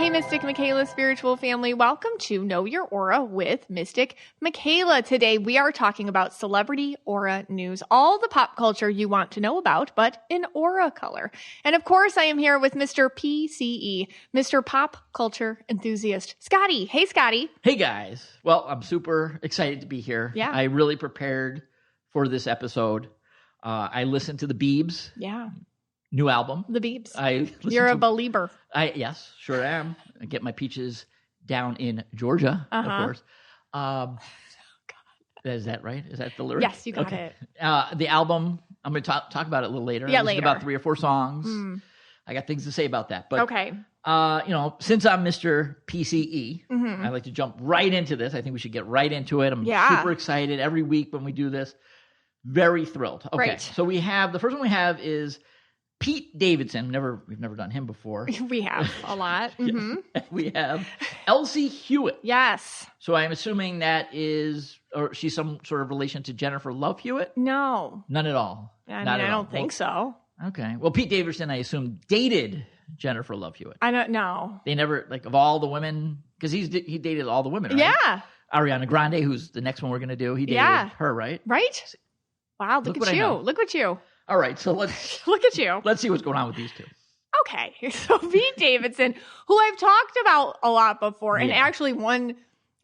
Hey, Mystic Michaela spiritual family. Welcome to Know Your Aura with Mystic Michaela. Today, we are talking about celebrity aura news, all the pop culture you want to know about, but in aura color. And of course, I am here with Mr. PCE, Mr. Pop Culture Enthusiast, Scotty. Hey, Scotty. Hey, guys. Well, I'm super excited to be here. Yeah. I really prepared for this episode. I listened to the Biebs. Yeah. New album. The Biebs. You're a believer. Yes, sure am. I get my peaches down in Georgia, of course. Is that right? Is that the lyric? Yes, you got it. The album, I'm going to talk about it a little later. Yeah, I listened to about 3 or 4 songs. I got things to say about that. But, okay. Since I'm Mr. PCE, I like to jump right into this. I think we should get right into it. I'm super excited every week when we do this. Very thrilled. Okay, right. So the first one we have is Pete Davidson. We've never done him before. We have a lot. Mm-hmm. We have Elsie Hewitt. Yes. So I'm assuming she's some sort of relation to Jennifer Love Hewitt? No. None at all. I don't think so. Okay. Well, Pete Davidson, I assume, dated Jennifer Love Hewitt. I don't know. They never, of all the women, because he dated all the women, right? Yeah. Ariana Grande, who's the next one we're going to do, he dated her, right? Right? Wow, look at you. Look at you. All right, so let's look at you. Let's see what's going on with these two. Okay, so Pete Davidson, who I've talked about a lot before, and actually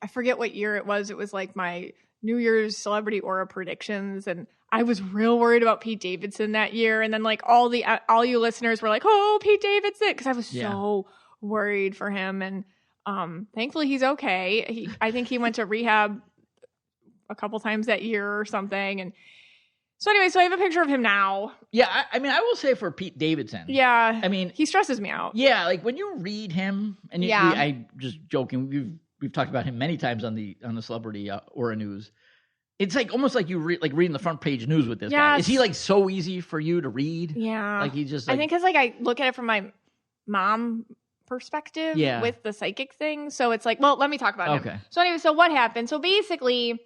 I forget what year it was like my New Year's celebrity aura predictions, and I was real worried about Pete Davidson that year, and then all you listeners were like, oh, Pete Davidson, because I was so worried for him, and thankfully he's okay. I think he went to rehab a couple times that year or something, and so anyway, I have a picture of him now. Yeah, I mean, I will say for Pete Davidson. Yeah. I mean, he stresses me out. Yeah, like when you read him, and I'm just joking. We've talked about him many times on the celebrity aura news. It's almost like you reading the front page news with this guy. Is he so easy for you to read? Yeah. Like he just. I think because I look at it from my mom perspective with the psychic thing. So it's let me talk about him. So anyway, so what happened? So basically,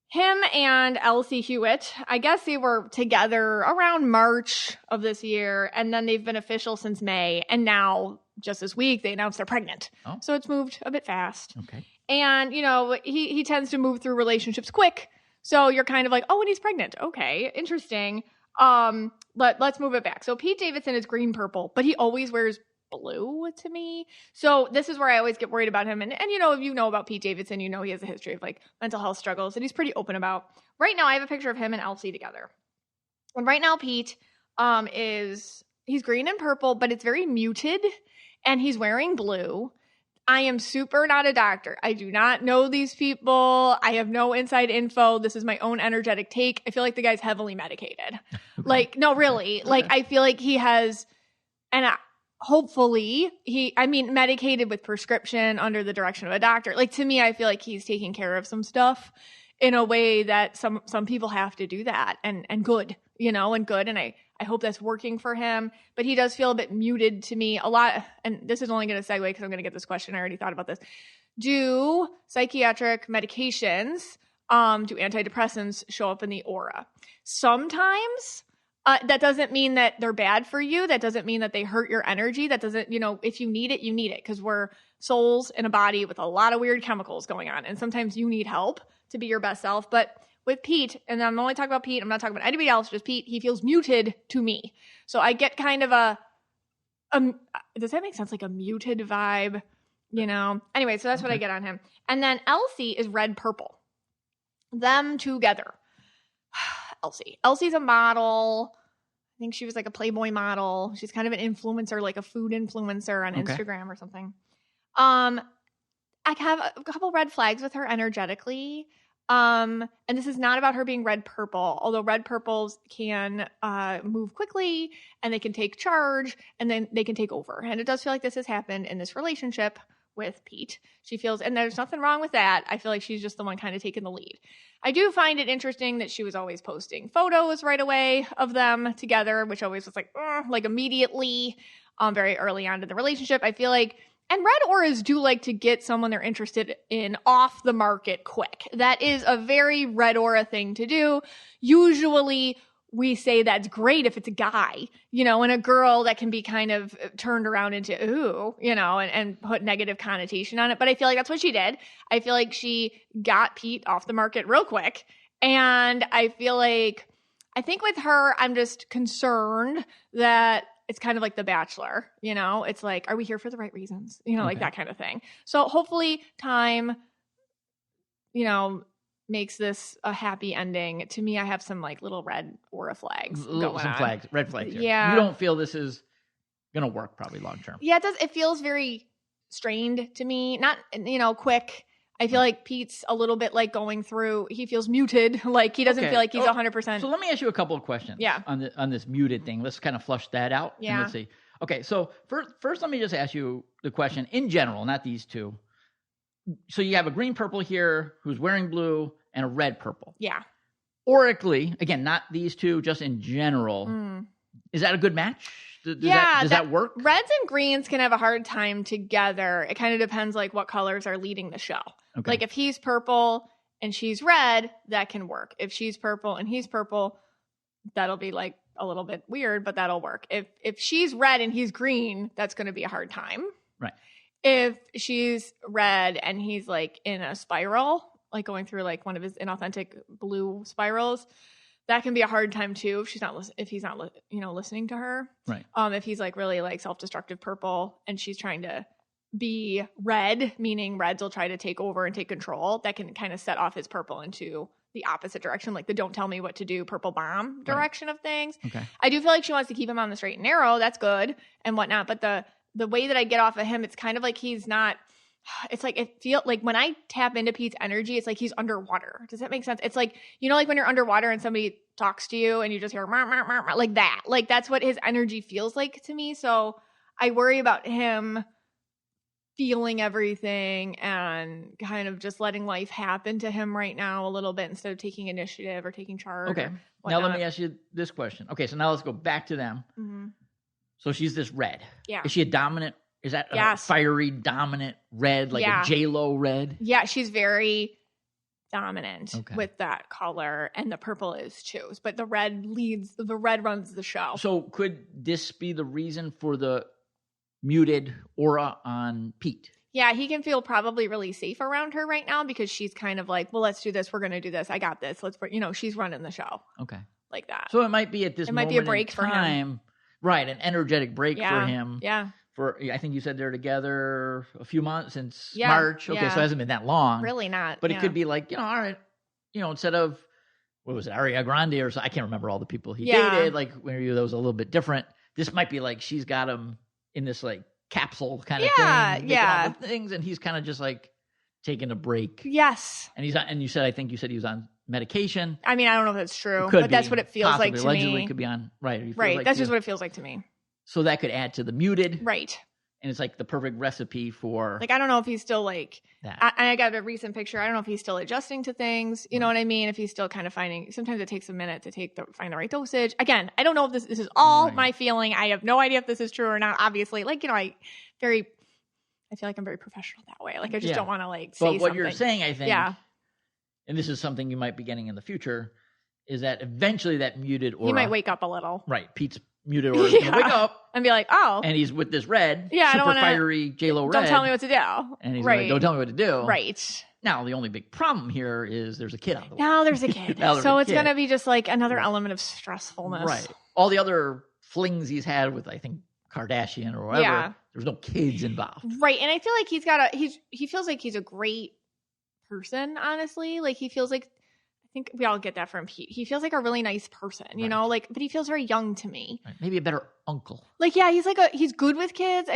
him and Elsie Hewitt, I guess they were together around March of this year, and then they've been official since May, and now, just this week, they announced they're pregnant. Oh. So it's moved a bit fast. Okay. And, he tends to move through relationships quick, so you're kind of like, oh, and he's pregnant. Okay, interesting. Let's move it back. So Pete Davidson is green-purple, but he always wears blue to me. So this is where I always get worried about him. And if you know about Pete Davidson, he has a history of mental health struggles that he's pretty open about. Right now I have a picture of him and Elsie together. And right now Pete he's green and purple, but it's very muted, and he's wearing blue. I am super not a doctor. I do not know these people. I have no inside info. This is my own energetic take. I feel like the guy's heavily medicated. No, really. I feel like he has hopefully medicated with prescription under the direction of a doctor. To me, I feel like he's taking care of some stuff in a way that some people have to do that and good, and good. And I hope that's working for him, but he does feel a bit muted to me a lot. And this is only going to segue because I'm going to get this question. I already thought about this. Do psychiatric medications, do antidepressants show up in the aura? Sometimes. That doesn't mean that they're bad for you. That doesn't mean that they hurt your energy. That doesn't, if you need it, you need it, because we're souls in a body with a lot of weird chemicals going on. And sometimes you need help to be your best self. But with Pete, and I'm only talking about Pete, I'm not talking about anybody else, just Pete, he feels muted to me. So I get kind of does that make sense? Like a muted vibe, Anyway, so that's what I get on him. And then Elsie is red purple. Them together. Elsie's a model. I think she was a Playboy model. She's kind of an influencer, like a food influencer on Instagram or something. I have a couple red flags with her energetically. And this is not about her being red purple, although red purples can move quickly and they can take charge and then they can take over. And it does feel like this has happened in this relationship with Pete. She feels, and there's nothing wrong with that. I feel like she's just the one kind of taking the lead. I do find it interesting that she was always posting photos right away of them together, which always was immediately, very early on in the relationship. I feel like, and red auras do like to get someone they're interested in off the market quick. That is a very red aura thing to do. Usually we say that's great if it's a guy, you know, and a girl that can be kind of turned around into, ooh, you know, and put negative connotation on it. But I feel like that's what she did. I feel like she got Pete off the market real quick. And I think with her, I'm just concerned that it's kind of like The Bachelor, you know, it's like, are we here for the right reasons? You know, like that kind of thing. So hopefully time, you know, makes this a happy ending. To me, I have some like little red aura flags going on. Red flags here. Yeah. You don't feel this is going to work probably long term. Yeah, it does. It feels very strained to me. Not, you know, quick. I feel like Pete's a little bit like going through, he feels muted. Like he doesn't feel like he's 100%. So let me ask you a couple of questions on this muted thing. Let's kind of flush that out. Yeah. And let's see. Okay. So first, let me just ask you the question in general, not these two. So you have a green purple here who's wearing blue and a red purple. Yeah. Orically, again, not these two, just in general. Is that a good match? Does that work? Reds and greens can have a hard time together. It kind of depends like what colors are leading the show. Okay. Like if he's purple and she's red, that can work. If she's purple and he's purple, that'll be like a little bit weird, but that'll work. If she's red and he's green, that's going to be a hard time. Right. If she's red and he's like in a spiral, like going through like one of his inauthentic blue spirals, that can be a hard time too. If he's not you know, listening to her. Right. If he's like really like self-destructive purple and she's trying to be red, meaning reds will try to take over and take control, that can kind of set off his purple into the opposite direction, like the don't tell me what to do, purple bomb direction of things. Okay. I do feel like she wants to keep him on the straight and narrow. That's good and whatnot. But the way that I get off of him, it's kind of like he's not, it's like, it feels like when I tap into Pete's energy, it's like he's underwater. Does that make sense? It's like, you know, like when you're underwater and somebody talks to you and you just hear mar, mar, mar, mar, like that. Like that's what his energy feels like to me. So I worry about him feeling everything and kind of just letting life happen to him right now a little bit instead of taking initiative or taking charge. Okay. Now let me ask you this question. Okay. So now let's go back to them. Mm-hmm. So she's this red. Yeah. Is she a dominant? Is that a fiery, dominant red, like a J-Lo red? Yeah, she's very dominant with that color, and the purple is too. But the red runs the show. So could this be the reason for the muted aura on Pete? Yeah, he can feel probably really safe around her right now because she's kind of like, well, let's do this. We're going to do this. I got this. She's running the show. Okay. Like that. So it might be at this moment be a break in time, for him. Right, an energetic break for him. Yeah. I think you said they're together a few months since March. Okay, so it hasn't been that long. Really not. But it could be like, all right, instead of, what was it, Ariana Grande or so, I can't remember all the people he dated, like maybe that was a little bit different. This might be like she's got him in this like capsule kind of thing. Yeah. All the things, and he's kind of just like taking a break. Yes. And you said he was on medication. I mean, I don't know if that's true, but that's what it feels like to allegedly me. Could be on, right. Right. Like that's just what it feels like to me. So that could add to the muted. Right. And it's like the perfect recipe for... Like, I don't know if he's still like... that. I got a recent picture. I don't know if he's still adjusting to things. You know what I mean? If he's still kind of finding... Sometimes it takes a minute to find the right dosage. Again, I don't know if this is all my feeling. I have no idea if this is true or not, obviously. Like, I feel like I'm very professional that way. Like, I just don't want to like say something. But what you're saying, I think... Yeah. And this is something you might be getting in the future, is that eventually that muted aura... He might wake up a little. Right. Pete's muted aura is going to wake up. And be like, oh. And he's with this red, I don't wanna, fiery J-Lo red. Don't tell me what to do. And he's like, don't tell me what to do. Right. Now, the only big problem here is there's a kid on the way. Now there's a kid. So it's going to be just like another element of stressfulness. Right. All the other flings he's had with, I think, Kardashian or whatever, there's no kids involved. Right. And I feel like he feels like he's a great person, honestly. Like he feels like, I think we all get that from Pete. He feels like a really nice person, you know, like, but he feels very young to me. Right. Maybe a better uncle. Like, yeah, he's good with kids.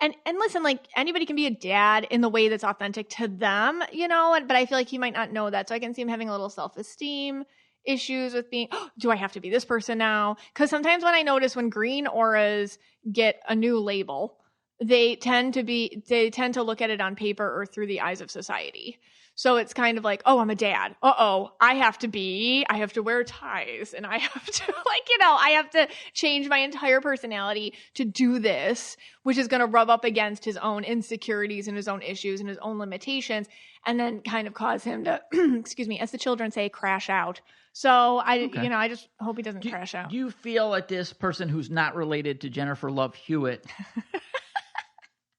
And listen, like anybody can be a dad in the way that's authentic to them, you know, but I feel like he might not know that. So I can see him having a little self-esteem issues with being, do I have to be this person now? Because sometimes when I notice when green auras get a new label, they tend to look at it on paper or through the eyes of society. So it's kind of like, oh, I'm a dad. I have to wear ties and I have to I have to change my entire personality to do this, which is going to rub up against his own insecurities and his own issues and his own limitations, and then kind of cause him to, excuse me, as the children say, crash out So I just hope he doesn't crash out. Do you feel that this person who's not related to Jennifer Love Hewitt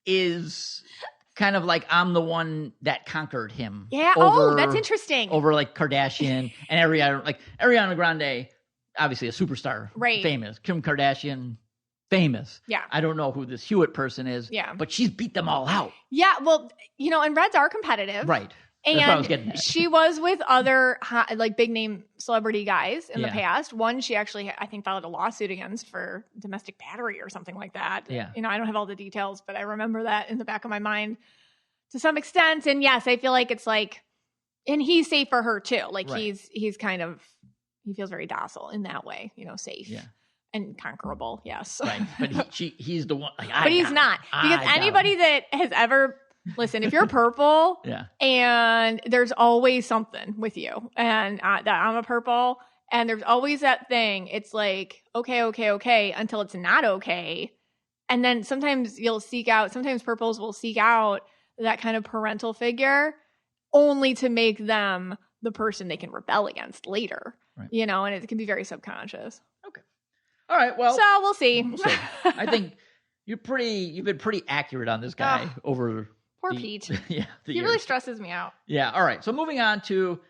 is kind of like, I'm the one that conquered him? Yeah. That's interesting. Over like Kardashian and Ariana Grande, obviously a superstar, right? Famous. Kim Kardashian, famous. Yeah. I don't know who this Hewitt person is. Yeah. But she's beat them all out. Yeah. Well, and Reds are competitive. Right. And that's what I was getting at. She was with other like big name celebrity guys in the past. One she actually, I think, filed a lawsuit against for domestic battery or something like that. Yeah. I don't have all the details, but I remember that in the back of my mind to some extent. And yes, I feel like it's like, and he's safe for her too. Like he's kind of, he feels very docile in that way, safe. Yeah. And conquerable, yes. Right, but he's the one. Like, but he's not. Because anybody that has ever, listen, if you're purple and there's always something with you, and that I'm a purple, and there's always that thing, it's like, okay, until it's not okay. And then sometimes sometimes purples will seek out that kind of parental figure only to make them the person they can rebel against later, and it can be very subconscious. Okay. All right, well. So we'll see. I think you've been pretty accurate on this guy over poor Pete. Yeah. He really stresses me out. Yeah. All right. So moving on to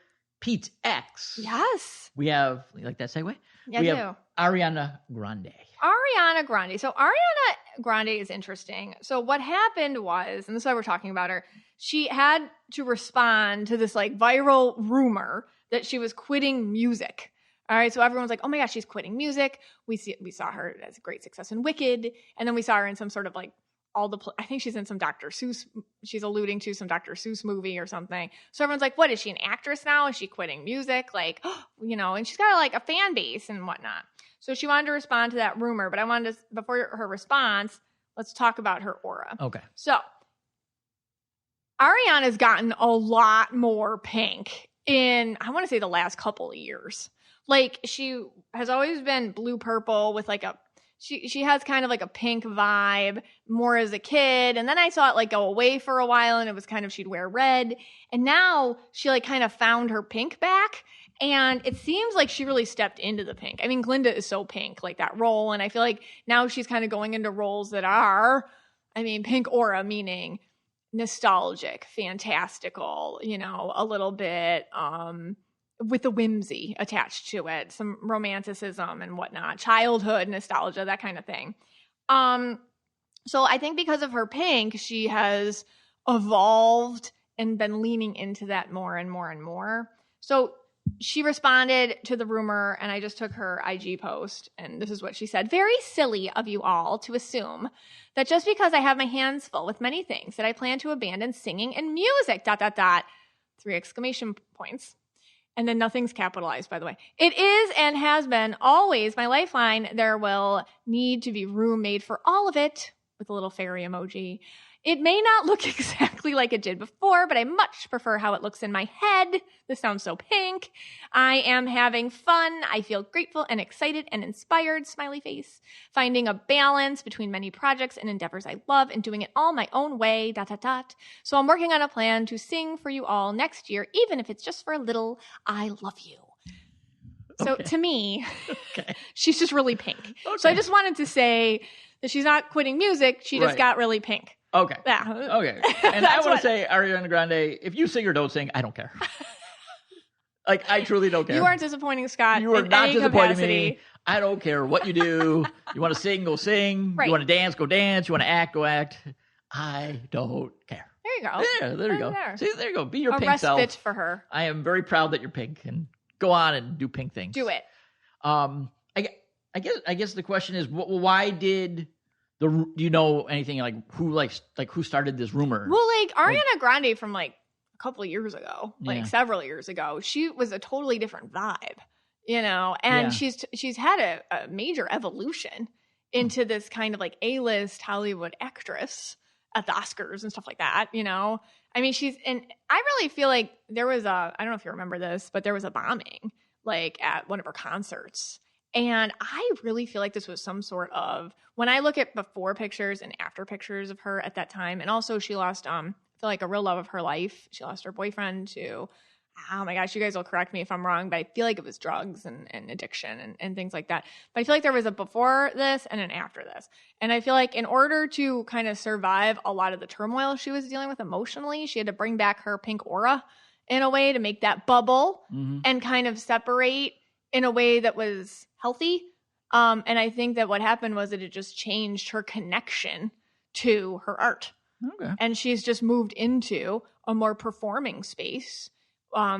Pete's ex. Yes. We have, you like that segue? Yeah, we have Ariana Grande. Ariana Grande. So Ariana Grande is interesting. So what happened was, and this is why we're talking about her, she had to respond to this like viral rumor that she was quitting music. All right, so everyone's like, oh my gosh, she's quitting music. We saw her as a great success in Wicked. And then we saw her in some sort of like I think she's in some Dr. Seuss, she's alluding to some Dr. Seuss movie or something. So everyone's like, what, is she an actress now? Is she quitting music? Like, and she's got like a fan base and whatnot. So she wanted to respond to that rumor, but I wanted to, before her response, let's talk about her aura. Okay. So Ariana's gotten a lot more pink in, I want to say, the last couple of years. Like, she has always been blue purple with like she has kind of like a pink vibe more as a kid. And then I saw it like go away for a while, and it was kind of, she'd wear red. And now she like kind of found her pink back. And it seems like she really stepped into the pink. I mean, Glinda is so pink, like that role. And I feel like now she's kind of going into roles that are, pink aura, meaning nostalgic, fantastical, a little bit, with the whimsy attached to it, some romanticism and whatnot, childhood nostalgia, that kind of thing. So I think because of her pink, she has evolved and been leaning into that more and more and more. So she responded to the rumor, and I just took her IG post, and this is what she said. Very silly of you all to assume that just because I have my hands full with many things that I plan to abandon singing and music, ... 3 exclamation points. And then nothing's capitalized, by the way. It is and has been always my lifeline. There will need to be room made for all of it, with a little fairy emoji. It may not look exactly like it did before, but I much prefer how it looks in my head. This sounds so pink. I am having fun. I feel grateful and excited and inspired, smiley face. Finding a balance between many projects and endeavors I love and doing it all my own way, ... So I'm working on a plan to sing for you all next year, even if it's just for a little I love you. So to me, she's just really pink. Okay. So I just wanted to say that she's not quitting music. She just got really pink. Okay. Yeah. Okay. And I want to say, Ariana Grande, if you sing or don't sing, I don't care. Like, I truly don't care. You aren't disappointing, Scott. You are not disappointing me. I don't care what you do. You want to sing, go sing. Right. You want to dance, go dance. You want to act, go act. I don't care. There you go. Yeah, there you go. See, there you go. Be your pink self. A respite for her. I am very proud that you're pink, and go on and do pink things. Do it. I guess the question is, why did do you know anything who started this rumor? Well, like Ariana Grande from like a couple of years ago, several years ago, she was a totally different vibe, and she's had a major evolution into this kind of like A-list Hollywood actress at the Oscars and stuff like that, I mean, and I really feel like there was I don't know if you remember this, but there was a bombing like at one of her concerts. And I really feel like this was some sort of, when I look at before pictures and after pictures of her at that time, and also she lost, I feel like a real love of her life. She lost her boyfriend to, oh my gosh, you guys will correct me if I'm wrong, but I feel like it was drugs and addiction and things like that. But I feel like there was a before this and an after this. And I feel like in order to kind of survive a lot of the turmoil she was dealing with emotionally, she had to bring back her pink aura in a way to make that bubble and kind of separate in a way that was healthy. And I think that what happened was that it just changed her connection to her art. Okay. And she's just moved into a more performing space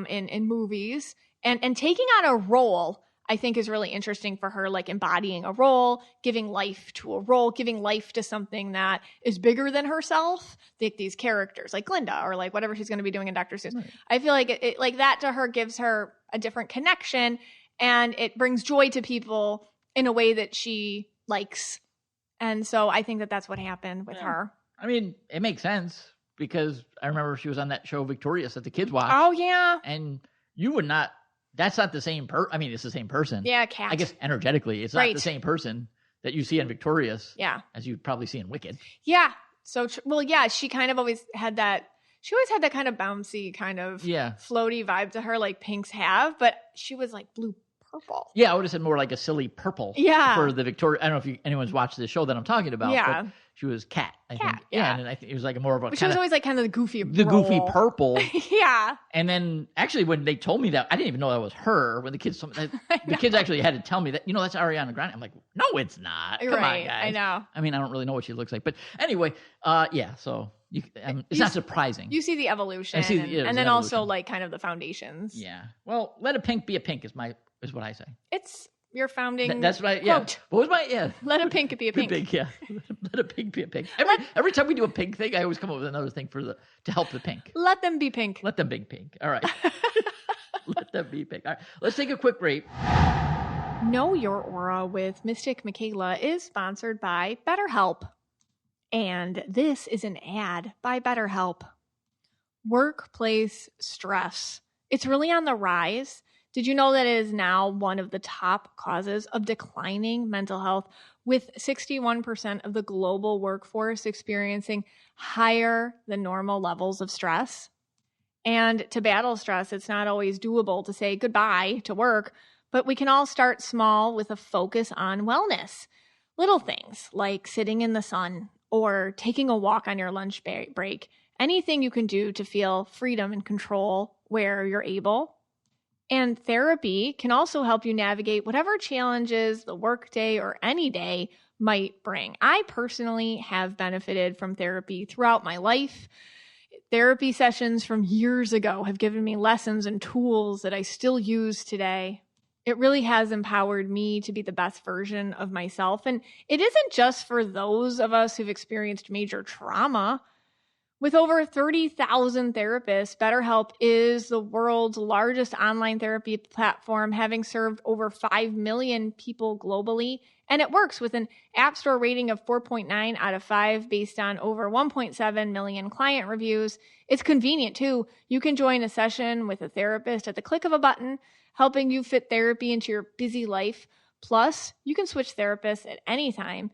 in movies and taking on a role, I think is really interesting for her, like embodying a role, giving life to a role, giving life to something that is bigger than herself, like these characters like Glinda or like whatever she's going to be doing in Dr. Seuss. Right. I feel like it like that to her gives her a different connection and it brings joy to people in a way that she likes. And so I think that that's what happened with her. I mean, it makes sense because I remember she was on that show Victorious that the kids watch. Oh, yeah. And you would not, that's not the same I mean, it's the same person. Yeah, Cat. I guess energetically, it's not the same person that you see in Victorious. Yeah. As you'd probably see in Wicked. Yeah. So, well, yeah, she kind of always had that, she always had that kind of bouncy, kind of floaty vibe to her like Pinks have, but she was like blue purple. Yeah, I would have said more like a silly purple. Yeah. For the Victoria. I don't know if anyone's watched the show that I'm talking about. Yeah. But she was Cat, I think. Yeah. And I think it was like more of a. But she was always like kind of the goofy role. Goofy purple. Yeah. And then actually when they told me that, I didn't even know that was her. When the kids told me that, the kids actually had to tell me that, that's Ariana Grande. I'm like, no, it's not. Come on, guys. I know. I mean, I don't really know what she looks like. But anyway, so it's not surprising. You see the evolution. And then also like kind of the foundations. Yeah. Well, let a pink be a pink is what I say. It's your founding that's right. Yeah. Quote. What was my Let a pink be a pink. Pink, yeah. Let a pink be a pink. Every time we do a pink thing, I always come up with another thing to help the pink. Let them be pink. Let them be pink. All right. Let them be pink. All right. Let's take a quick break. Know Your Aura with Mystic Michaela is sponsored by BetterHelp. And this is an ad by BetterHelp. Workplace stress. It's really on the rise. Did you know that it is now one of the top causes of declining mental health, with 61% of the global workforce experiencing higher than normal levels of stress? And to battle stress, it's not always doable to say goodbye to work, but we can all start small with a focus on wellness. Little things like sitting in the sun or taking a walk on your lunch break. Anything you can do to feel freedom and control where you're able. And therapy can also help you navigate whatever challenges the workday or any day might bring. I personally have benefited from therapy throughout my life. Therapy sessions from years ago have given me lessons and tools that I still use today. It really has empowered me to be the best version of myself. And it isn't just for those of us who've experienced major trauma. With over 30,000 therapists, BetterHelp is the world's largest online therapy platform, having served over 5 million people globally. And it works with an App Store rating of 4.9 out of 5 based on over 1.7 million client reviews. It's convenient too. You can join a session with a therapist at the click of a button, helping you fit therapy into your busy life. Plus, you can switch therapists at any time.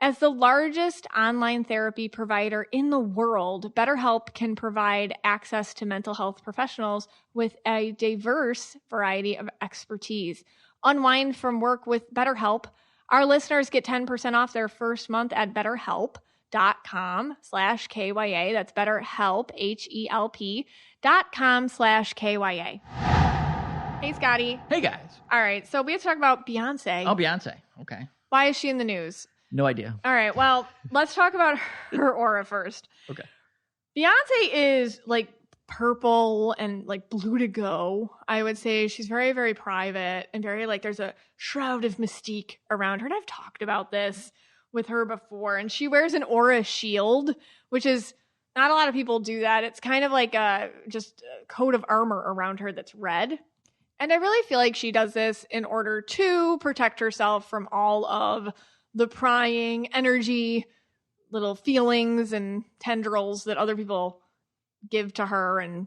As the largest online therapy provider in the world, BetterHelp can provide access to mental health professionals with a diverse variety of expertise. Unwind from work with BetterHelp. Our listeners get 10% off their first month at BetterHelp.com/KYA. That's BetterHelp, HELP.com/KYA. Hey, Scotty. Hey, guys. All right, so we have to talk about Beyonce. Oh, Beyonce. Okay. Why is she in the news? No idea. All right. Well, let's talk about her aura first. Okay. Beyonce is like purple and like blue to go. I would say she's very, very private and very like there's a shroud of mystique around her. And I've talked about this with her before. And she wears an aura shield, which is not a lot of people do that. It's kind of like just a coat of armor around her that's red. And I really feel like she does this in order to protect herself from all of the prying energy, little feelings and tendrils that other people give to her. And,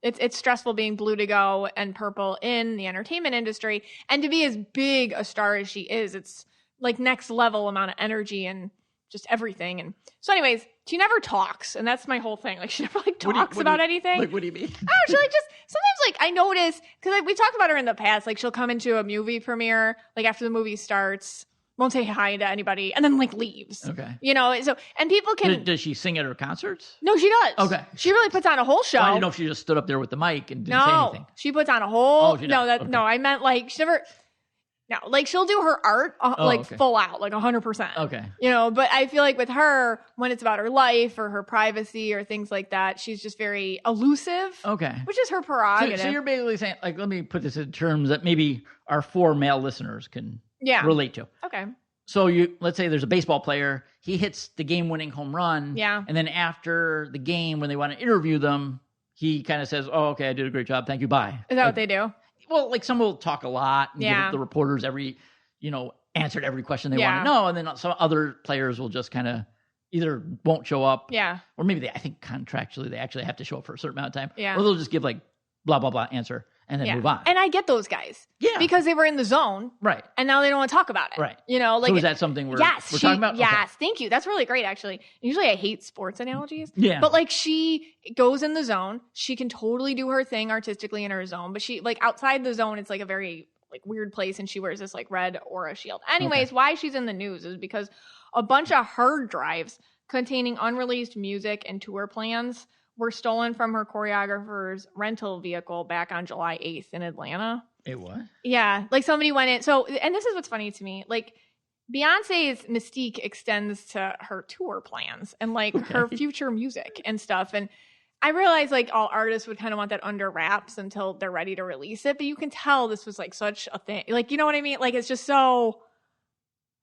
it's stressful being blue to go and purple in the entertainment industry. And to be as big a star as she is, it's like next level amount of energy and just everything. And so anyways, she never talks. And that's my whole thing. Like she never like talks about anything. Like, what do you mean? I don't know, she like just, sometimes like I notice, because like, we talked about her in the past, like she'll come into a movie premiere, like after the movie starts, won't say hi to anybody, and then like leaves. Okay. You know, so, and people can. Does she sing at her concerts? No, she does. Okay. She really puts on a whole show. Well, I didn't know if she just stood up there with the mic and didn't say anything. She puts on a whole. Okay. No, I meant like she never. No, like she'll do her art full out, like 100%. Okay. You know, but I feel like with her, when it's about her life or her privacy or things like that, she's just very elusive. Okay. Which is her prerogative. So you're basically saying, like, let me put this in terms that maybe our 4 male listeners can relate to. Okay. So let's say there's a baseball player, he hits the game-winning home run. Yeah. And then after the game, when they want to interview them, he kind of says, "Oh, okay, I did a great job. Thank you. Bye." Is that what they do? Well, like some will talk a lot and give the reporters answered every question they want to know. And then some other players will just kind of either won't show up. Yeah. Or maybe I think contractually they actually have to show up for a certain amount of time. Yeah. Or they'll just give like blah, blah, blah answer and then move on. And I get those guys. Yeah. Because they were in the zone. Right. And now they don't want to talk about it. Right. You know, like. So is that something we're talking about? Yes. Okay. Thank you. That's really great, actually. Usually I hate sports analogies. Yeah. But like she goes in the zone. She can totally do her thing artistically in her zone. But she, like outside the zone, it's like a very like weird place. And she wears this like red aura shield. Anyways, why she's in the news is because a bunch of hard drives containing unreleased music and tour plans were stolen from her choreographer's rental vehicle back on July 8th in Atlanta. It what? Yeah. Like somebody went in. So, and this is what's funny to me. Like Beyonce's mystique extends to her tour plans and like her future music and stuff. And I realize like all artists would kind of want that under wraps until they're ready to release it. But you can tell this was like such a thing. Like, you know what I mean? Like it's just so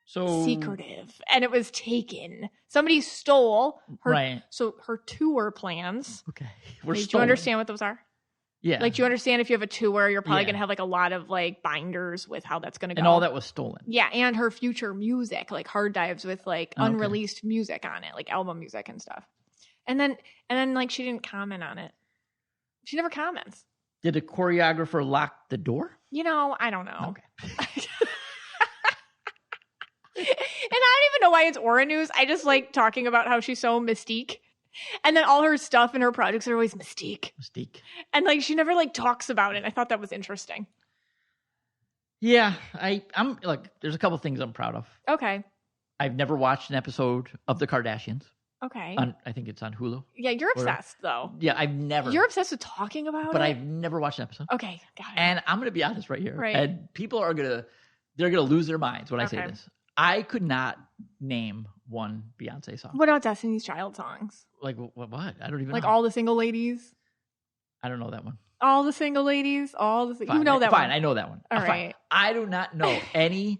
secretive, and it was taken. Somebody stole her. So her tour plans. Okay, do you understand what those are? Yeah. Like, do you understand if you have a tour, you're probably gonna have like a lot of like binders with how that's gonna go, and all that was stolen. Yeah, and her future music, like hard drives with like unreleased music on it, like album music and stuff. And then like she didn't comment on it. She never comments. Did a choreographer lock the door? You know, I don't know. Okay. And I don't even know why it's Aura News. I just like talking about how she's so mystique. And then all her stuff and her projects are always mystique. Mystique. And like she never like talks about it. I thought that was interesting. Yeah, I'm like there's a couple things I'm proud of. Okay. I've never watched an episode of The Kardashians. Okay. I think it's on Hulu. Yeah, you're obsessed though. Yeah, I've never. You're obsessed with talking about it? But I've never watched an episode. Okay, got it. And I'm going to be honest right here. Right. And people are they're going to lose their minds when I say this. I could not name one Beyonce song. What about Destiny's Child songs? Like what? I don't even know. Like All the Single Ladies? I don't know that one. All the Single Ladies? You know that one. Fine, I know that one. All right. I do not know any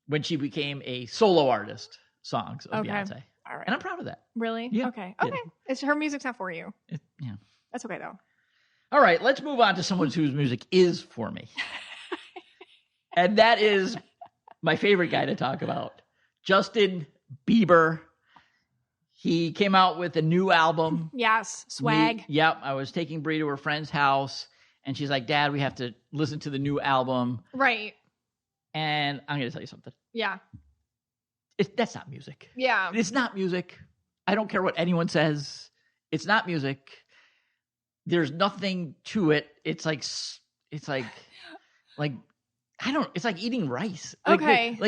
when she became a solo artist songs of Beyonce. All right. And I'm proud of that. Really? Yeah. Okay. It's her music's not for you. Yeah. That's okay though. All right, let's move on to someone whose music is for me. And that is my favorite guy to talk about, Justin Bieber. He came out with a new album. Yes, swag. I was taking Brie to her friend's house, and she's like, "Dad, we have to listen to the new album." Right. And I'm going to tell you something. Yeah. That's not music. Yeah. It's not music. I don't care what anyone says. It's not music. There's nothing to it. It's like it's like eating rice. Okay.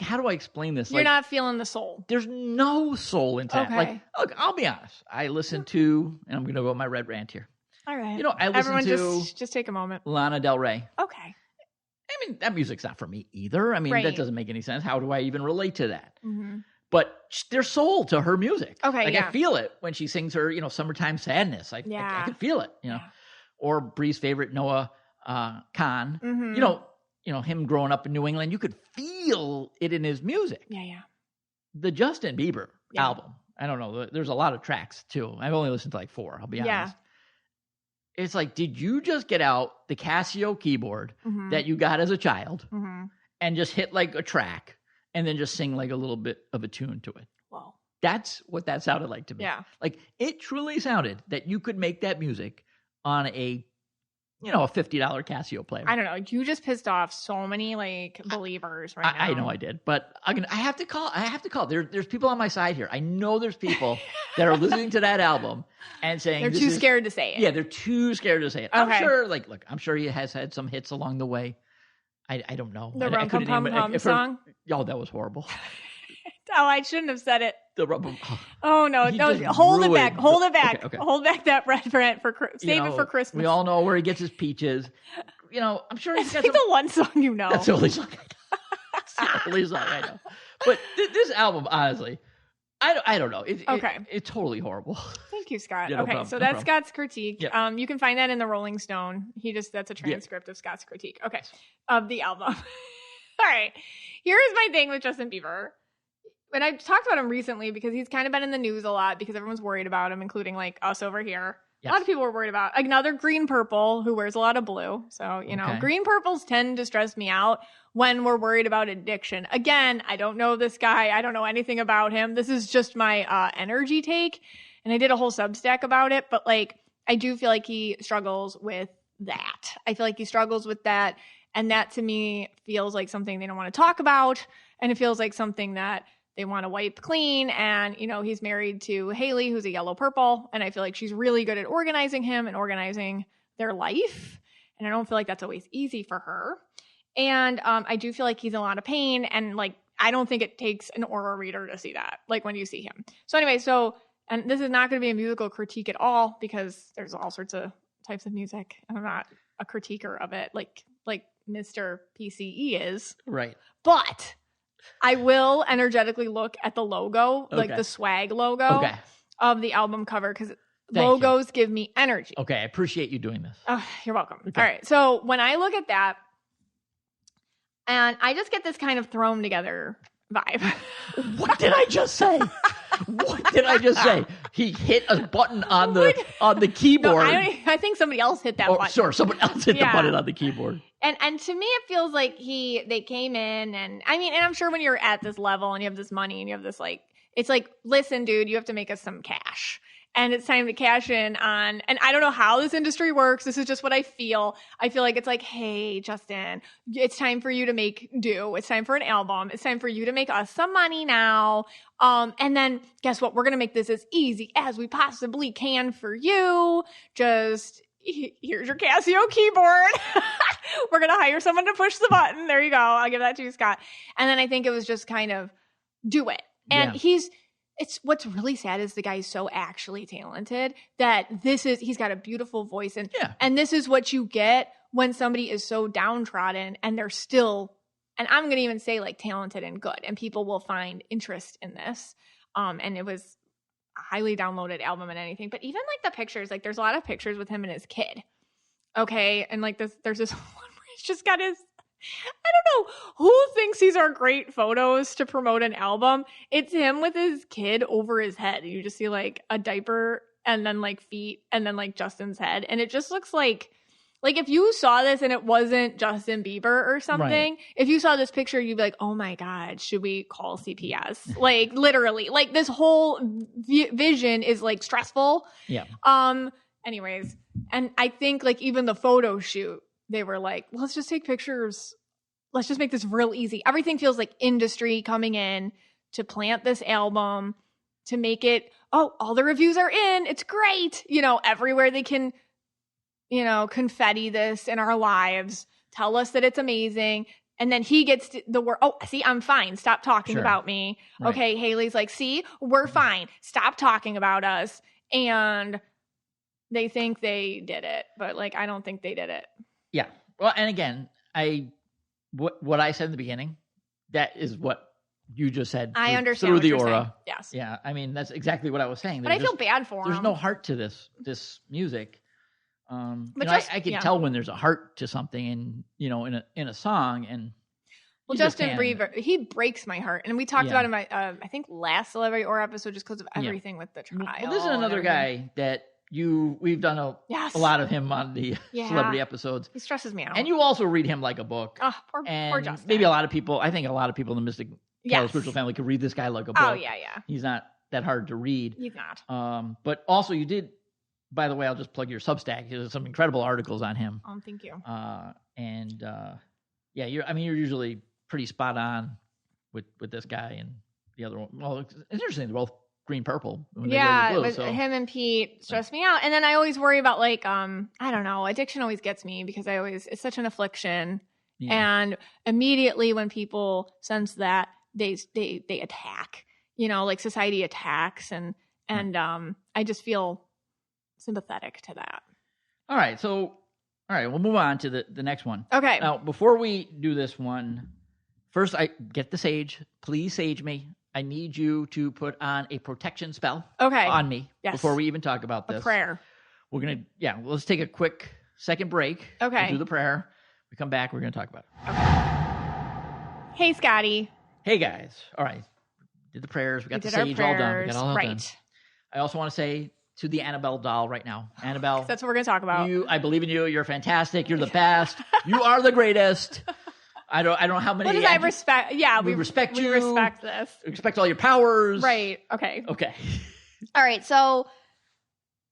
How do I explain this? You're not feeling the soul. There's no soul in that. Okay. Look, I'll be honest. I listen to, and I'm going to go on my red rant here. All right. I listen to just take a moment. Lana Del Rey. Okay. I mean, that music's not for me either. I mean, that doesn't make any sense. How do I even relate to that? Mm-hmm. But there's soul to her music. Okay, I feel it when she sings her, Summertime Sadness. I can feel it, Or Bree's favorite, Noah Khan. Mm-hmm. Him growing up in New England, you could feel it in his music. Yeah. The Justin Bieber album, I don't know. There's a lot of tracks, too. I've only listened to like 4, I'll be honest. It's like, did you just get out the Casio keyboard that you got as a child and just hit like a track and then just sing like a little bit of a tune to it? Wow. That's what that sounded like to me. Yeah. Like it truly sounded that you could make that music on a a $50 Casio player. I don't know. You just pissed off so many like believers right now. I know I did, but I have to call. There's people on my side here. I know there's people that are listening to that album and saying they're too scared to say it. Yeah, they're too scared to say it. Okay. I'm sure. Look, I'm sure he has had some hits along the way. I don't know. The Rum Pum Pum Pum song. Oh, that was horrible. Oh, I shouldn't have said it. The Rum Pum. Oh no! Hold it back. Hold it back. Okay. Hold back that reference for save it for Christmas. We all know where he gets his peaches. I'm sure he's got the one song you know. That's the only song I know. That's the only song I know. But this album, honestly, I don't know. It's totally horrible. Thank you, Scott. Yeah, no okay, problem, so that's Scott's critique. Yep. You can find that in the Rolling Stone. That's a transcript of Scott's critique. Okay, of the album. All right, here's my thing with Justin Bieber. And I've talked about him recently because he's kind of been in the news a lot because everyone's worried about him, including like us over here. Yes. A lot of people are worried about another green purple who wears a lot of blue. So, green purples tend to stress me out when we're worried about addiction. Again, I don't know this guy. I don't know anything about him. This is just my energy take. And I did a whole Substack about it. But like, I do feel like he struggles with that. I feel like he struggles with that. And that to me feels like something they don't want to talk about. And it feels like something that they want to wipe clean. And, he's married to Haley, who's a yellow purple. And I feel like she's really good at organizing him and organizing their life. And I don't feel like that's always easy for her. And I do feel like he's in a lot of pain. And like, I don't think it takes an aura reader to see that, like when you see him. So anyway, and this is not going to be a musical critique at all because there's all sorts of types of music. I'm not a critiquer of it like Mr. PCE is. Right. But I will energetically look at the logo, like the swag logo of the album cover, because logos give me energy. Okay, I appreciate you doing this. Oh, you're welcome. Okay. All right, so when I look at that, and I just get this kind of thrown together vibe. What did I just say? What did I just say? He hit a button on the keyboard. No, I think somebody else hit that button. Sure, someone else hit the button on the keyboard. And to me, it feels like they came in and I'm sure when you're at this level and you have this money and you have this it's like, listen, dude, you have to make us some cash. And it's time to cash in on, and I don't know how this industry works. This is just what I feel. I feel like it's like, hey, Justin, it's time for you to make do. It's time for an album. It's time for you to make us some money now. And then guess what? We're going to make this as easy as we possibly can for you. Just here's your Casio keyboard. We're going to hire someone to push the button. There you go. I'll give that to you, Scott. And then I think it was just kind of do it. And it's what's really sad is the guy's so actually talented that he's got a beautiful voice. And this is what you get when somebody is so downtrodden and they're still, and I'm going to even say like talented and good, and people will find interest in this. And it was a highly downloaded album and anything, but even like the pictures, like there's a lot of pictures with him and his kid. Okay. And like there's this one where he's just got his, I don't know who thinks these are great photos to promote an album. It's him with his kid over his head. You just see like a diaper and then like feet and then like Justin's head. And it just looks like if you saw this and it wasn't Justin Bieber or something, right. If you saw this picture, you'd be like, oh my God, should we call CPS? Like literally, like this whole vision is like stressful. Yeah. Anyways. And I think like even the photo shoot, they were like, let's just take pictures. Let's just make this real easy. Everything feels like industry coming in to plant this album, to make it, all the reviews are in. It's great. Everywhere they can, confetti this in our lives, tell us that it's amazing. And then he gets the word, see, I'm fine. Stop talking about me. Right. Okay, Haley's like, see, we're fine. Stop talking about us. And they think they did it. But like, I don't think they did it. Yeah. Well, and again, what I said in the beginning, that is what you just said. I understand through the aura. Saying. Yes. Yeah. I mean, that's exactly what I was saying. But I feel bad for him. There's no heart to this music. But I can tell when there's a heart to something, and in a song. And well, Justin Bieber, he breaks my heart, and we talked about him. I think last Celebrity Aura episode, just because of everything with the trial. Well, this is another guy that. We've done a lot of him on the celebrity episodes. He stresses me out. And you also read him like a book. Oh, poor Justin. Maybe I think a lot of people in the Mystic Spiritual family could read this guy like a book. Oh, yeah. He's not that hard to read. He's not. But also you did by the way, I'll just plug your Substack. There's some incredible articles on him. Thank you. You're usually pretty spot on with this guy and the other one. Well, it's interesting. They're both green purple. Him and Pete stress me out. And then I always worry about I don't know, addiction always gets me because it's such an affliction. Yeah. And immediately when people sense that, they attack, society attacks and I just feel sympathetic to that. All right. We'll move on to the next one. Okay. Now, before we do this one, first I get the sage. Please sage me. I need you to put on a protection spell on me before we even talk about this. A prayer. We're going to, let's take a quick second break. Okay. We'll do the prayer. We come back, we're going to talk about it. Okay. Hey, Scotty. Hey, guys. All right. Did the prayers. We got the sage all done. We got all done. I also want to say to the Annabelle doll right now. Annabelle. That's what we're going to talk about. I believe in you. You're fantastic. You're the best. You are the greatest. I don't know how many. What does I respect? Yeah, we respect you. We respect this. We respect all your powers. Right. Okay. All right. So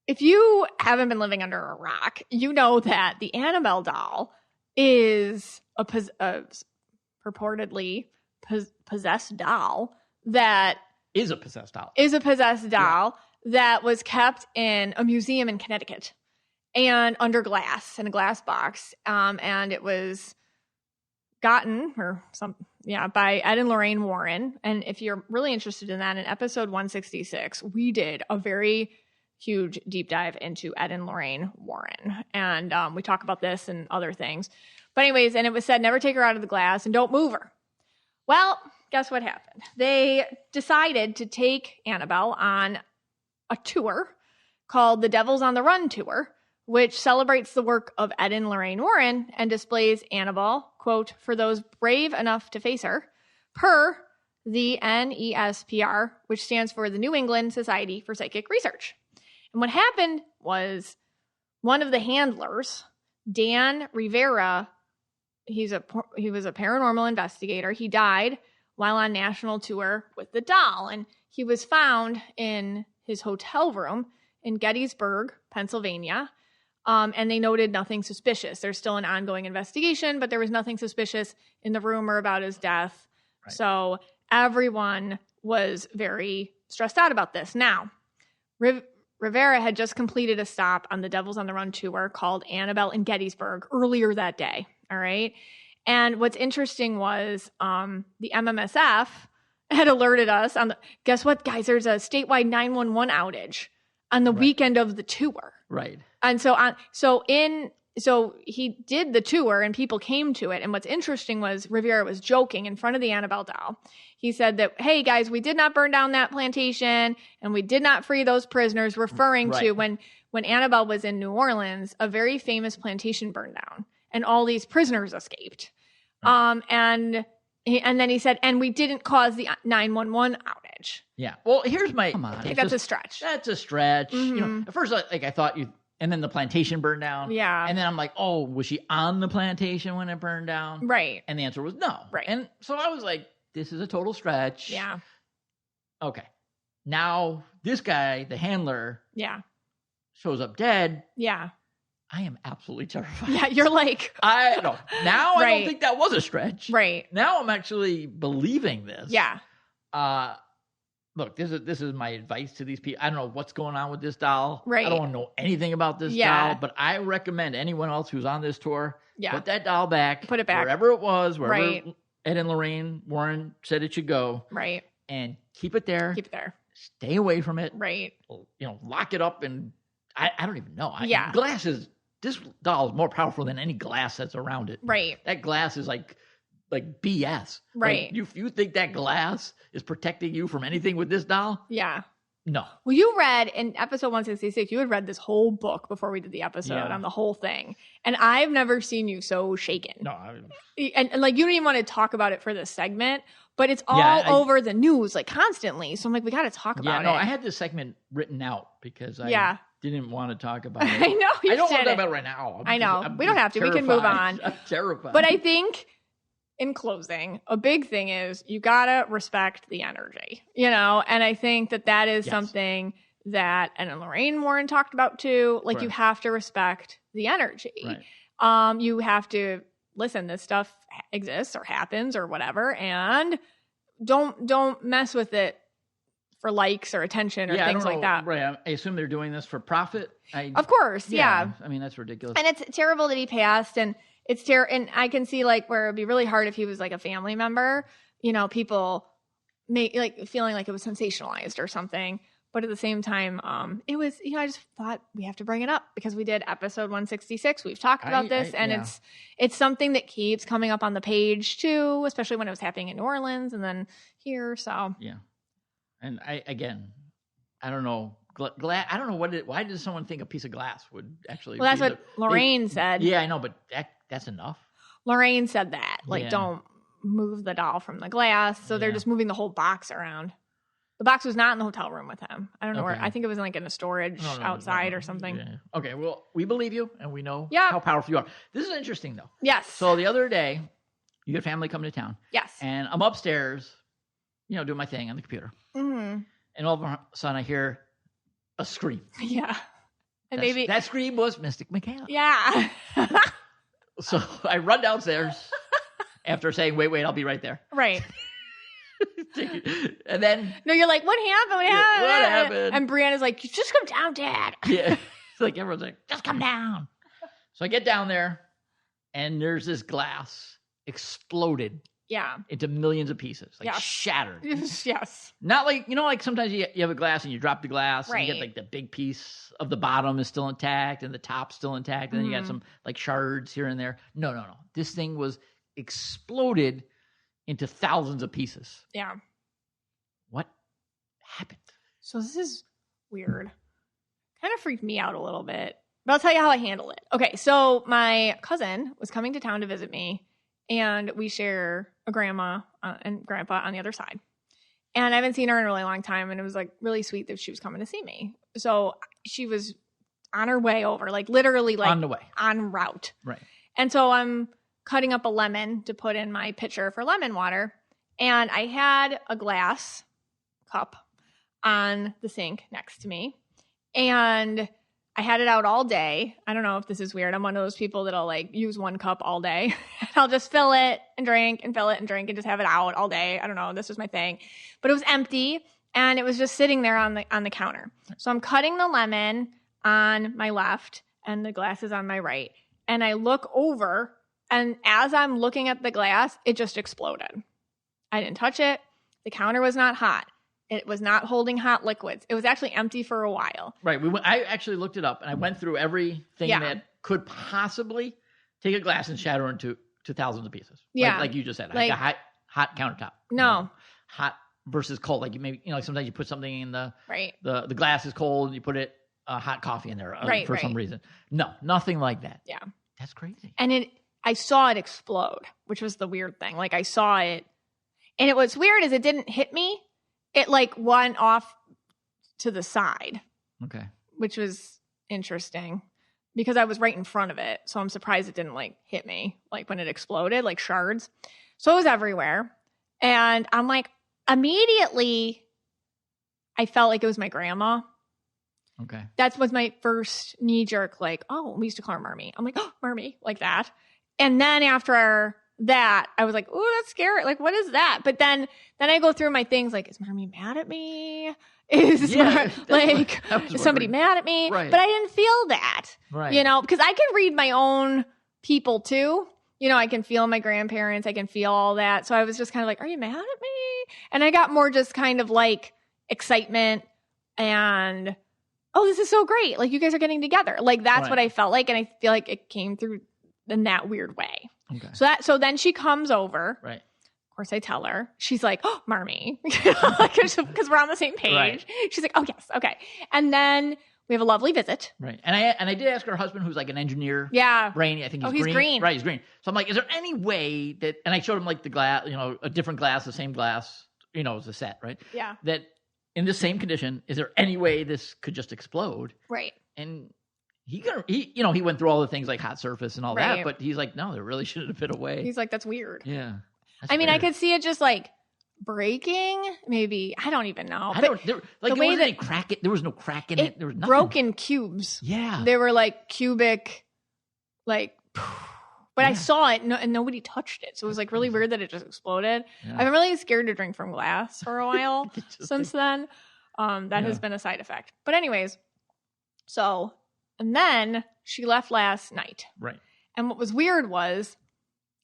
if you haven't been living under a rock, you know that the Annabelle doll is a purportedly possessed doll that is a possessed doll. That was kept in a museum in Connecticut and under glass in a glass box. And it was gotten by Ed and Lorraine Warren. And if you're really interested in that, in episode 166, we did a very huge deep dive into Ed and Lorraine Warren. And we talk about this and other things. But anyways, and it was said, never take her out of the glass and don't move her. Well, guess what happened? They decided to take Annabelle on a tour called the Devils on the Run tour, which celebrates the work of Ed and Lorraine Warren and displays Annabelle, quote, for those brave enough to face her, per the NESPR, which stands for the New England Society for Psychic Research. And what happened was one of the handlers, Dan Rivera, he was a paranormal investigator. He died while on national tour with the doll, and he was found in his hotel room in Gettysburg, Pennsylvania. And they noted nothing suspicious. There's still an ongoing investigation, but there was nothing suspicious in the room or about his death. Right. So everyone was very stressed out about this. Now, Rivera had just completed a stop on the Devils on the Run tour called Annabelle in Gettysburg earlier that day. All right. And what's interesting was the MMSF had alerted us on guess what, guys? There's a statewide 911 outage on the weekend of the tour. Right. And so he did the tour and people came to it. And what's interesting was Rivera was joking in front of the Annabelle doll. He said that, hey guys, we did not burn down that plantation and we did not free those prisoners, referring to when Annabelle was in New Orleans, a very famous plantation burned down and all these prisoners escaped. Right. And then he said, and we didn't cause the 911 outage. Yeah. Well, here's my... Come on. I think that's a stretch. That's a stretch. Mm-hmm. At first, I thought you... And then the plantation burned down. Yeah. And then I'm like, oh, was she on the plantation when it burned down? Right. And the answer was no. Right. And so I was like, this is a total stretch. Yeah. Okay. Now, this guy, the handler... Yeah. Shows up dead. Yeah. I am absolutely terrified. Yeah, you're like... I don't. Now I don't think that was a stretch. Right. Now I'm actually believing this. Yeah. Look, this is my advice to these people. I don't know what's going on with this doll. Right. I don't want to know anything about this doll, but I recommend anyone else who's on this tour, put that doll back. Put it back. Wherever it was, wherever Ed and Lorraine Warren said it should go. Right. And keep it there. Keep it there. Stay away from it. Right. Lock it up and I don't even know. This doll is more powerful than any glass that's around it. Right. That glass is like BS. Right. Like, you think that glass is protecting you from anything with this doll? Yeah. No. Well, you read in episode 166, you had read this whole book before we did the episode on the whole thing. And I've never seen you so shaken. No. And you don't even want to talk about it for this segment, but it's all over the news, constantly. So I'm like, we got to talk about it. I had this segment written out because I didn't want to talk about it. I know I don't want to talk about it right now. We don't have to. Terrified. We can move on. I'm terrified. But I think in closing, a big thing is you got to respect the energy, and I think that is something that Ed and Lorraine Warren talked about too. Like, you have to respect the energy. Right. You have to listen, this stuff exists or happens or whatever, and don't mess with it for likes or attention or things like that. Right. I assume they're doing this for profit. Of course. Yeah. I mean, that's ridiculous. And it's terrible that he passed, and it's and I can see like where it'd be really hard if he was like a family member, you know, people feeling like it was sensationalized or something. But at the same time, it was, you know, I just thought we have to bring it up because we did episode 166. We've talked about this, and it's something that keeps coming up on the page too, especially when it was happening in New Orleans and then here. So yeah, and I don't know, I don't know why did someone think a piece of glass would actually? Well, that's what Lorraine said. Yeah, I know, but that's enough. Lorraine said that, like, don't move the doll from the glass. So they're just moving the whole box around. The box was not in the hotel room with him. I don't know where. I think it was like in a storage outside or something. Yeah. Okay, well, we believe you, and we know how powerful you are. This is interesting, though. Yes. So the other day, you had family come to town. Yes. And I'm upstairs, you know, doing my thing on the computer. Mm-hmm. And all of a sudden, I hear a scream. Yeah. And that scream was Mystic Michaela. Yeah. So I run downstairs after saying, wait, I'll be right there. Right. And then you're like, what happened? What happened? And Brianna's like, just come down, Dad. Yeah. It's like everyone's like, just come down. So I get down there, and there's this glass exploded. Yeah. Into millions of pieces, like shattered. Yes. Not like, you know, like sometimes you have a glass and you drop the glass and you get like the big piece of the bottom is still intact and the top's still intact, and then you got some like shards here and there. No. This thing was exploded into thousands of pieces. Yeah. What happened? So this is weird. Kind of freaked me out a little bit. But I'll tell you how I handle it. Okay, so my cousin was coming to town to visit me, and we share a grandma and grandpa on the other side. And I haven't seen her in a really long time, and it was like really sweet that she was coming to see me. So she was on her way over, like literally like on the way, en route. Right. And so I'm cutting up a lemon to put in my pitcher for lemon water. And I had a glass cup on the sink next to me. And I had it out all day. I don't know if this is weird. I'm one of those people that'll like use one cup all day. I'll just fill it and drink and fill it and drink and just have it out all day. I don't know. This was my thing. But it was empty, and it was just sitting there on the counter. So I'm cutting the lemon on my left and the glass is on my right. And I look over, and as I'm looking at the glass, it just exploded. I didn't touch it. The counter was not hot. It was not holding hot liquids. It was actually empty for a while. Right. I actually looked it up, and I went through everything that could possibly take a glass and shatter into thousands of pieces. Yeah. Like you just said, like a hot countertop. No. You know, hot versus cold. Like you maybe, you know, sometimes you put something in the glass is cold, and you put hot coffee in there for some reason. No, nothing like that. Yeah. That's crazy. And I saw it explode, which was the weird thing. Like I saw it, and what's weird is it didn't hit me. It like went off to the side. Okay. Which was interesting because I was right in front of it. So I'm surprised it didn't like hit me like when it exploded, like shards. So it was everywhere. And I'm like, immediately I felt like it was my grandma. Okay. That was my first knee jerk, like, oh, we used to call her Marmy. I'm like, oh, Marmy, like that. And then after that, I was like, oh, that's scary. Like, what is that? But then I go through my things like, is Marmy mad at me? Is somebody mad at me? Right. But I didn't feel that, right. You know, because I can read my own people too. You know, I can feel my grandparents. I can feel all that. So I was just kind of like, are you mad at me? And I got more just kind of like excitement and, oh, this is so great. Like, you guys are getting together. Like, that's what I felt like. And I feel like it came through in that weird way. Okay. So then she comes over. Right. Of course, I tell her. She's like, oh, Marmy. Because we're on the same page. Right. She's like, oh, yes. Okay. And then we have a lovely visit. Right. And I did ask her husband, who's like an engineer. Yeah. Brainy. I think he's green. Green. Right. He's green. So I'm like, is there any way that, and I showed him like the glass, you know, a different glass, the same glass, you know, as a set, right? Yeah. That in the same condition, is there any way this could just explode? Right. And he went through all the things like hot surface and all that, but he's like, no, there really shouldn't have been a way. He's like, that's weird. Yeah. I mean, I could see it just like breaking, maybe. I don't even know. There wasn't any crack. There was no crack in it. There was nothing. Broken cubes. Yeah. They were like cubic, like, but I saw it and nobody touched it. So it was like really weird that it just exploded. Yeah. I've been really scared to drink from glass for a while since then. That has been a side effect. But anyways, and then she left last night. Right. And what was weird was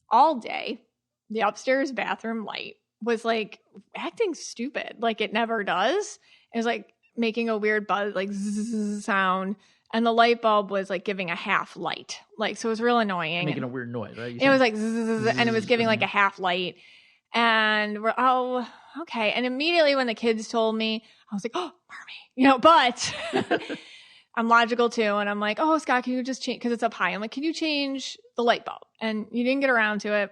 all day, the upstairs bathroom light was like acting stupid. Like it never does. It was like making a weird buzz, like zzz sound. And the light bulb was like giving a half light. Like, so it was real annoying. Making a weird noise, right? It was like zzz, and it was giving like a half light. And we're, okay. And immediately when the kids told me, I was like, oh, Marmy, but I'm logical too. And I'm like, oh, Scott, can you just change? Cause it's up high. I'm like, can you change the light bulb? And you didn't get around to it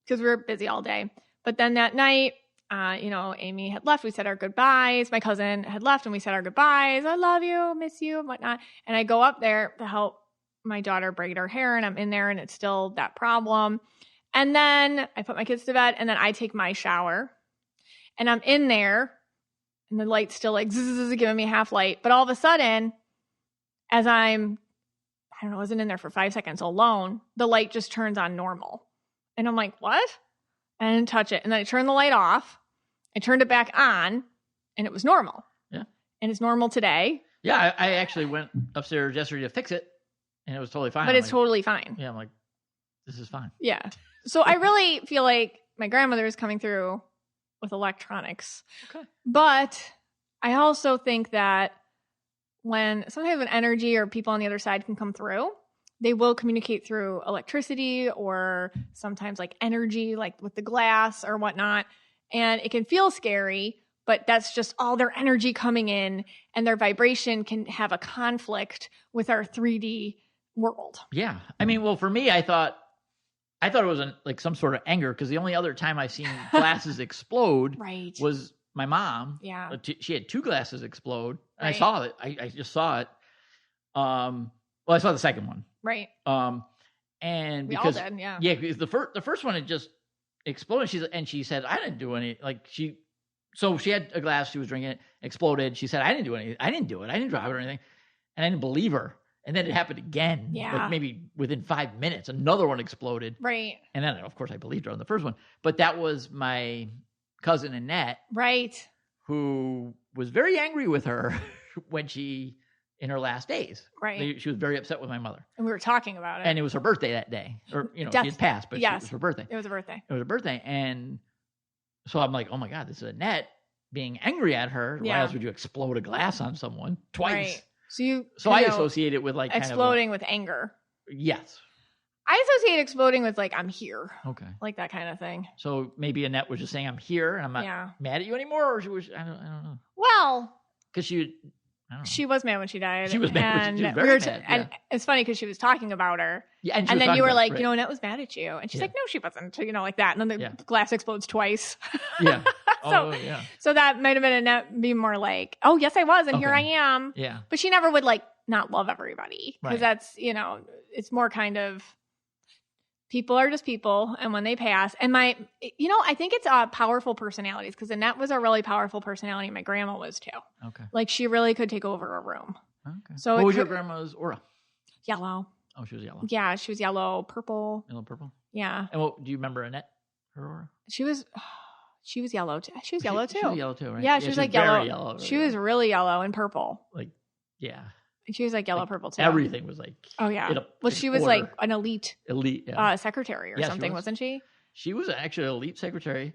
because we were busy all day. But then that night, Amy had left. We said our goodbyes. My cousin had left and we said our goodbyes. I love you, miss you, and whatnot. And I go up there to help my daughter braid her hair, and I'm in there and it's still that problem. And then I put my kids to bed and then I take my shower and I'm in there and the light's still like zzz, giving me half light. But all of a sudden, as I wasn't in there for 5 seconds alone, the light just turns on normal. And I'm like, what? I didn't touch it. And then I turned the light off. I turned it back on and it was normal. Yeah. And it's normal today. Yeah. I actually went upstairs yesterday to fix it and it was totally fine. But it's totally fine. Yeah. I'm like, this is fine. Yeah. So I really feel like my grandmother is coming through with electronics. Okay. But I also think that sometimes when energy or people on the other side can come through, they will communicate through electricity or sometimes like energy, like with the glass or whatnot. And it can feel scary, but that's just all their energy coming in and their vibration can have a conflict with our 3D world. Yeah. I mean, well, for me, I thought it was like some sort of anger because the only other time I've seen glasses explode was my mom. Yeah. She had 2 glasses explode. And right. I saw it. I just saw it. Well, I saw the second one. Right. And we because all did, yeah. Yeah, because the first one had just exploded. She said, I didn't do any, so she had a glass, she was drinking it, exploded. She said, I didn't do anything. I didn't do it. I didn't drive it or anything. And I didn't believe her. And then it happened again. Yeah. Like maybe within 5 minutes, another one exploded. Right. And then, of course, I believed her on the first one. But that was my cousin Annette. Right. Who was very angry with her when in her last days. Right. She was very upset with my mother. And we were talking about it. And it was her birthday that day. Or, she had passed, but yes. it was her birthday. It was her birthday. It was her birthday. And so I'm like, oh my God, this is Annette being angry at her. Yeah. Why else would you explode a glass on someone twice? Right. So I associate it with like exploding with anger. Yes. I associate exploding with like, I'm here. Okay. Like that kind of thing. So maybe Annette was just saying, I'm here and I'm not mad at you anymore, or she was, I don't know. Well, because she was mad when she died. She was mad. She was very mad. And it's funny because she was talking about her. Yeah, and then you were like, Annette was mad at you. And she's like, no, she wasn't. Like that. And then the glass explodes twice. Yeah. So that might have been Annette being more like, oh, yes, I was. And here I am. Yeah. But she never would like not love everybody. Because that's, it's more kind of people are just people. And when they pass, and I think it's powerful personalities because Annette was a really powerful personality. My grandma was too. Okay. Like she really could take over a room. Okay. So what was your grandma's aura? Yellow. Oh, she was yellow. Yeah, she was yellow, purple. Yellow, purple. Yeah. And do you remember Annette? Her aura? She was yellow too. She was yellow too. She was yellow too, right? Yeah, she was like yellow. Yellow. She was really yellow and purple. Like, yeah. She was like yellow, purple too. Everything was like. Oh yeah. Well, she was like an elite. Secretary or something, wasn't she? She was actually an elite secretary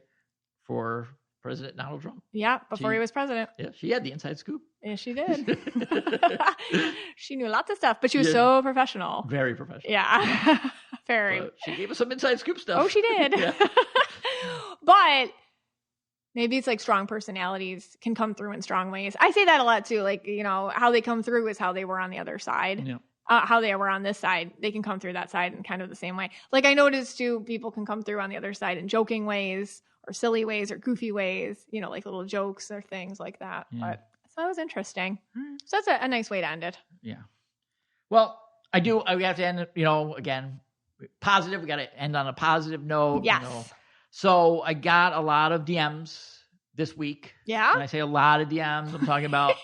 for President Donald Trump. Yeah, before he was president. Yeah, she had the inside scoop. Yeah, she did. She knew lots of stuff, but she was so professional. Very professional. Yeah. Very. But she gave us some inside scoop stuff. Oh, she did. Yeah. But maybe it's like strong personalities can come through in strong ways. I say that a lot too. Like, how they come through is how they were on the other side. Yeah. How they were on this side, they can come through that side in kind of the same way. Like I noticed too, people can come through on the other side in joking ways or silly ways or goofy ways, like little jokes or things like that. Yeah. But so that was interesting. So that's a nice way to end it. Yeah. Well, we have to end it, again, positive. We got to end on a positive note. Yes. So I got a lot of DMs this week. Yeah? When I say a lot of DMs, I'm talking about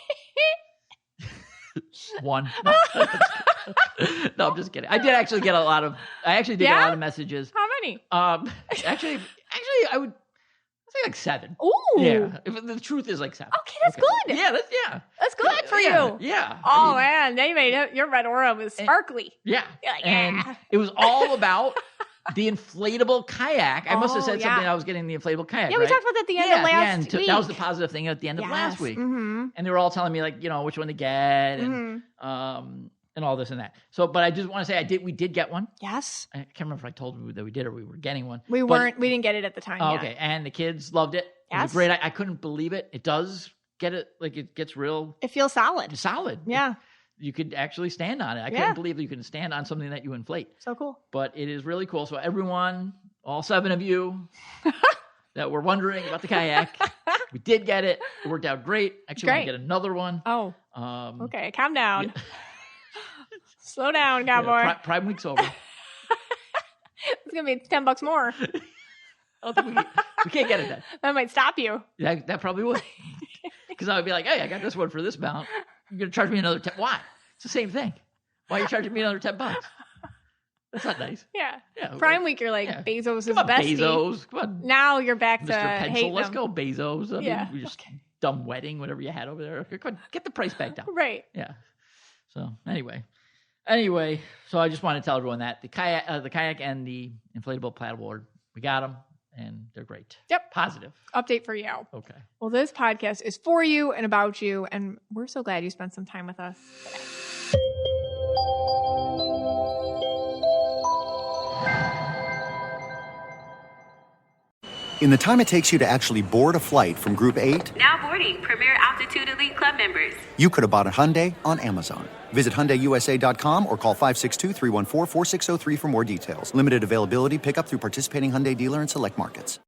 one. No, I'm just kidding. I did actually get a lot of messages. How many? Actually, I would say like 7. Ooh. Yeah. If the truth is like 7. Okay, that's good. Yeah, that's good for you. Yeah. Oh man, they made it. Your red aura was sparkly. Yeah. Like, and it was all about the inflatable kayak. I must have said something. I was getting the inflatable kayak. Yeah, we talked about that at the end of last week. That was the positive thing at the end of last week. And they were all telling me like, which one to get and all this and that. So, but I just want to say we did get one. Yes. I can't remember if I told you that we did or we were getting one. We didn't get it at the time. Okay. And the kids loved it. Yes. It was great. I couldn't believe it. It does get it. Like it gets real. It feels solid. Solid. Yeah. You could actually stand on it. I couldn't believe that you can stand on something that you inflate. So cool. But it is really cool. So everyone, all 7 of you that were wondering about the kayak, we did get it. It worked out great. Actually, want to get another one. Oh. Okay. Calm down. Yeah. Slow down, cowboy. Yeah, Prime Week's over. It's going to be $10 more. I don't think we can't get it then. That might stop you. Yeah, that probably would. Because I would be like, hey, I got this one for this amount. You're going to charge me another 10. Why? It's the same thing. Why are you charging me another $10? That's not nice. Yeah. Prime Week, you're like, Bezos is bestie. Bezos. Come on. Now you're back to Mr. Pencil. hate Let's them. go, Bezos. I mean, we just dumb wedding, whatever you had over there. Come on, get the price back down. Right. Yeah. So anyway, so I just want to tell everyone that the kayak and the inflatable paddleboard, we got them. And they're great. Yep. Positive. Update for you. Okay. Well, this podcast is for you and about you, and we're so glad you spent some time with us today. In the time it takes you to actually board a flight from Group 8... Now boarding Premier Altitude Elite Club members. You could have bought a Hyundai on Amazon. Visit HyundaiUSA.com or call 562-314-4603 for more details. Limited availability, pickup through participating Hyundai dealer in select markets.